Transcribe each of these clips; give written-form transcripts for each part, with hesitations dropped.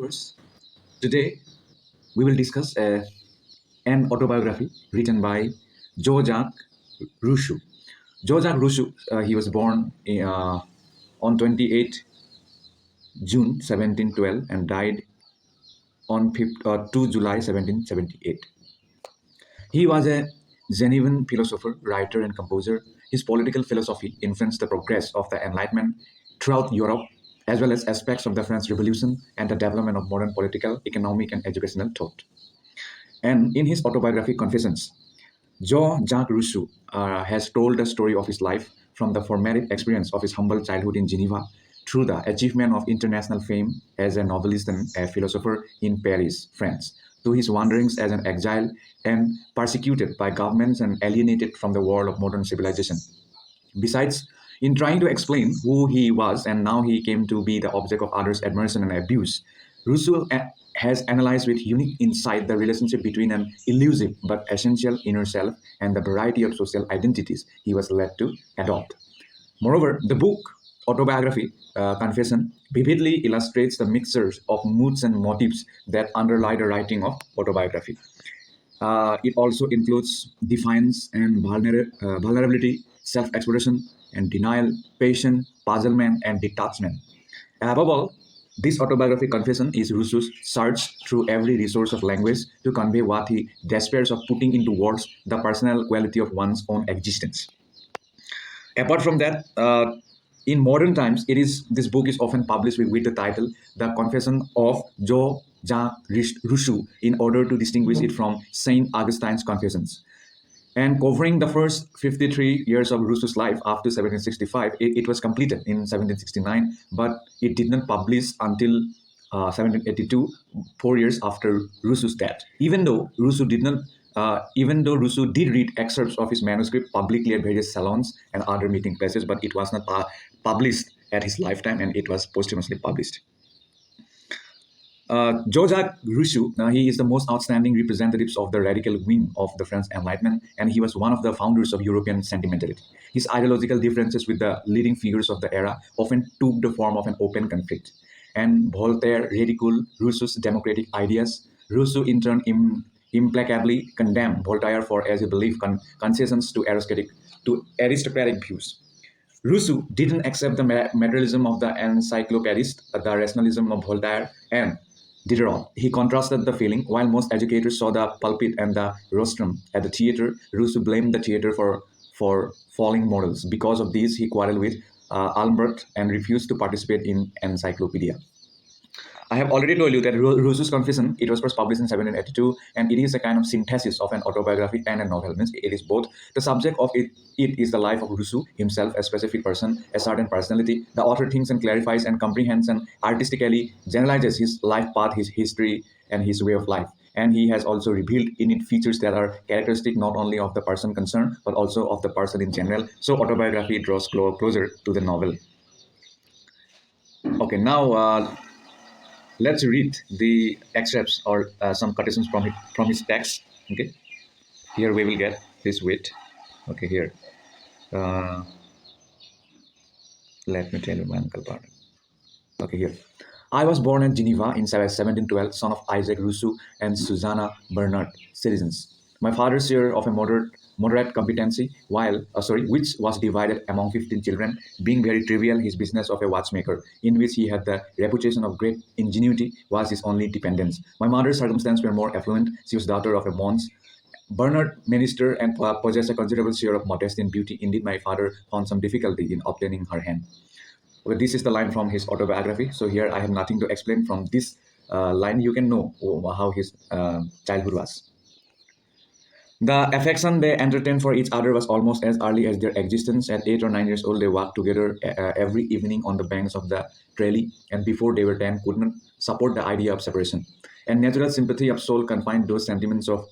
viewers. Today we will discuss an autobiography written by Jean-Jacques Rousseau. Jean-Jacques Rousseau, he was born on 28 June 1712 and died on 2 July 1778. He was a Genevan philosopher, writer, and composer. His political philosophy influenced the progress of the Enlightenment throughout Europe, as well as aspects of the French Revolution and the development of modern political, economic, and educational thought. And in his autobiography, Confessions, Jean-Jacques Rousseau has told the story of his life from the formative experience of his humble childhood in Geneva through the achievement of international fame as a novelist and a philosopher in Paris, France, to his wanderings as an exile and persecuted by governments and alienated from the world of modern civilization. Besides, in trying to explain who he was and now he came to be the object of others' admiration and abuse, Rousseau has analyzed with unique insight the relationship between an elusive but essential inner self and the variety of social identities he was led to adopt. Moreover, the book, Autobiography, Confession, vividly illustrates the mixtures of moods and motives that underlie the writing of autobiography. It also includes defiance and vulnerability, self-expression and denial, patience, puzzlement, and detachment. Above all, this autobiography confession is Rousseau's search through every resource of language to convey what he despairs of putting into words, the personal quality of one's own existence. Apart from that, in modern times, this book is often published with the title "The Confession of Jean-Jacques Rousseau" in order to distinguish it from Saint Augustine's Confessions. And covering the first 53 years of Rousseau's life after 1765, it was completed in 1769, but it did not publish until 1782, 4 years after Rousseau's death. Even though Rousseau did read excerpts of his manuscript publicly at various salons and other meeting places, but it was not published at his lifetime, and it was posthumously published. Jean-Jacques Rousseau, he is the most outstanding representatives of the radical wing of the French Enlightenment, and he was one of the founders of European sentimentality. His ideological differences with the leading figures of the era often took the form of an open conflict. And Voltaire ridiculed Rousseau's democratic ideas. Rousseau, in turn, implacably condemned Voltaire for, as he believed, concessions to aristocratic views. Rousseau didn't accept the materialism of the encyclopedist, the rationalism of Voltaire, and Diderot. He contrasted the feeling. While most educators saw the pulpit and the rostrum at the theater, Rousseau blamed the theater for falling morals. Because of this, he quarreled with Albert and refused to participate in encyclopedia. I have already told you that Rousseau's Confession, it was first published in 1782, and it is a kind of synthesis of an autobiography and a novel. Means it is both. The subject of it is the life of Rousseau himself, a specific person, a certain personality. The author thinks and clarifies and comprehends and artistically generalizes his life path, his history, and his way of life. And he has also revealed in it features that are characteristic not only of the person concerned, but also of the person in general. So autobiography draws closer to the novel. Okay, now let's read the excerpts or some quotations from his text. Okay, here we will get this wit. Okay, here. Let me tell you my uncle pardon. Okay, here. I was born at Geneva in 1712, son of Isaac Rousseau and Susanna Bernard, citizens. My father's share of a moderate competency, which was divided among 15 children, being very trivial, his business of a watchmaker, in which he had the reputation of great ingenuity, was his only dependence. My mother's circumstances were more affluent. She was daughter of a Mons Bernard minister and possessed a considerable share of modesty and beauty. Indeed, my father found some difficulty in obtaining her hand. Okay, this is the line from his autobiography. So here I have nothing to explain. From this line, you can know how his childhood was. The affection they entertained for each other was almost as early as their existence. At 8 or 9 years old, they walked together every evening on the banks of the Trailly, and before they were 10, could not support the idea of separation. And natural sympathy of soul confined those sentiments of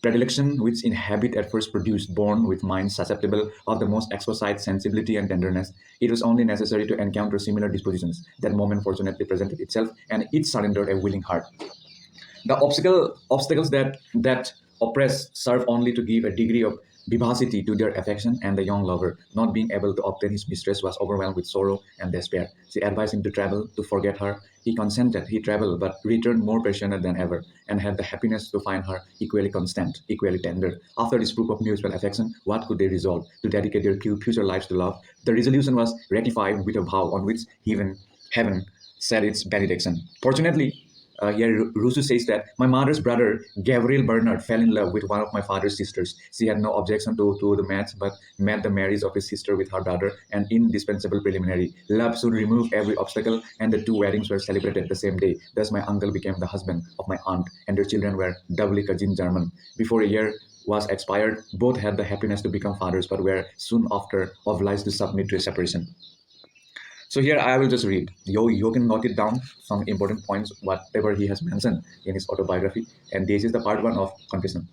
predilection which in habit at first produced, born with minds susceptible of the most exquisite sensibility and tenderness. It was only necessary to encounter similar dispositions. That moment fortunately presented itself, and each surrendered a willing heart. The obstacles that oppress serve only to give a degree of vivacity to their affection, and the young lover, not being able to obtain his mistress, was overwhelmed with sorrow and despair. She advised him to travel, to forget her. He consented. He traveled, but returned more passionate than ever, and had the happiness to find her equally constant, equally tender. After this proof of mutual affection, what could they resolve? To dedicate their future lives to love. The resolution was ratified with a vow on which heaven said its benediction. Fortunately, here Rousseau says that my mother's brother, Gabriel Bernard, fell in love with one of my father's sisters. She had no objection to the match, but met the marriage of his sister with her brother, an indispensable preliminary. Love soon removed every obstacle, and the two weddings were celebrated the same day. Thus, my uncle became the husband of my aunt, and their children were doubly cousin German. Before a year was expired, both had the happiness to become fathers, but were soon after obliged to submit to a separation. So here I will just read. You can note it down some important points, whatever he has mentioned in his autobiography. And this is the part one of confession.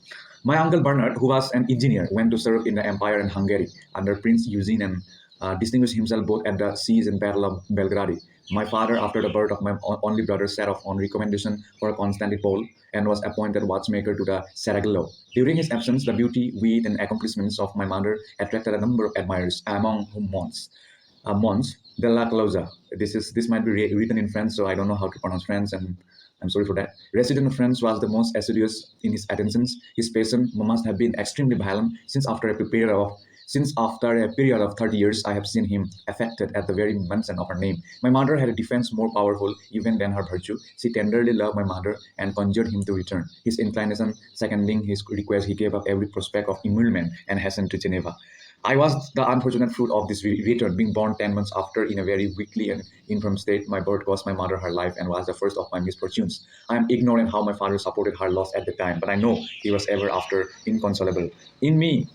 My uncle Bernard, who was an engineer, went to serve in the empire in Hungary under Prince Eugene and distinguished himself both at the siege and Battle of Belgrade. My father, after the birth of my only brother, set off on recommendation for Constantinople and was appointed watchmaker to the Sarajevo. During his absence, the beauty, wit, and accomplishments of my mother attracted a number of admirers, among whom Mons de la Closa. This might be written in French, so I don't know how to pronounce French, and I'm sorry for that. Resident of France was the most assiduous in his attentions. His patient must have been extremely violent, since after a period of 30 years, I have seen him affected at the very mention of her name. My mother had a defense more powerful even than her virtue. She tenderly loved my mother and conjured him to return. His inclination seconding his request, he gave up every prospect of emolument and hastened to Geneva. I was the unfortunate fruit of this return, being born 10 months after in a very weakly and infirm state. My birth cost my mother her life and was the first of my misfortunes. I am ignorant how my father supported her loss at the time, but I know he was ever after inconsolable. In me,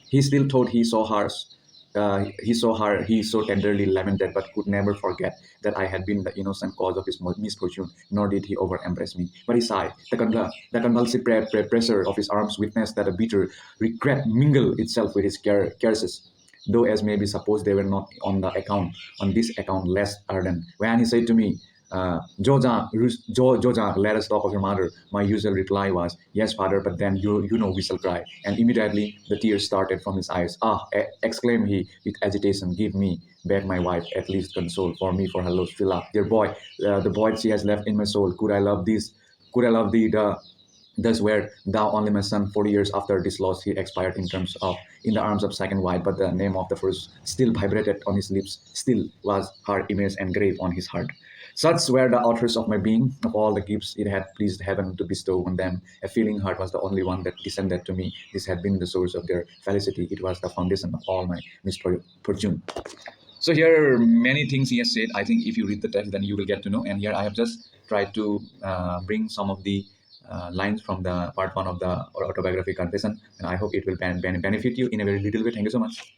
he still thought he so tenderly lamented, but could never forget that I had been the innocent cause of his misfortune, nor did he over embrace me. But he sighed. The convulsive pressure of his arms witnessed that a bitter regret mingled itself with his caresses, though as may be supposed they were not on this account less ardent. When he said to me, Jean-Jacques, let us talk of your mother. My usual reply was, yes, father, but then you know we shall cry. And immediately the tears started from his eyes. Ah, exclaimed he with agitation, give me back my wife, at least console for me for her loss. Philip, dear boy, the void she has left in my soul. Could I love this? Could I love thee? Thus were thou only my son. 40 years after this loss, he expired in the arms of second wife, but the name of the first still vibrated on his lips, still was her image engraved on his heart. Such were the authors of my being, of all the gifts it had pleased heaven to bestow on them. A feeling heart was the only one that descended to me. This had been the source of their felicity. It was the foundation of all my misfortune. So here, many things he has said. I think if you read the text, then you will get to know. And here I have just tried to bring some of the lines from the part one of the autobiography confession, and I hope it will benefit you in a very little way. Thank you so much.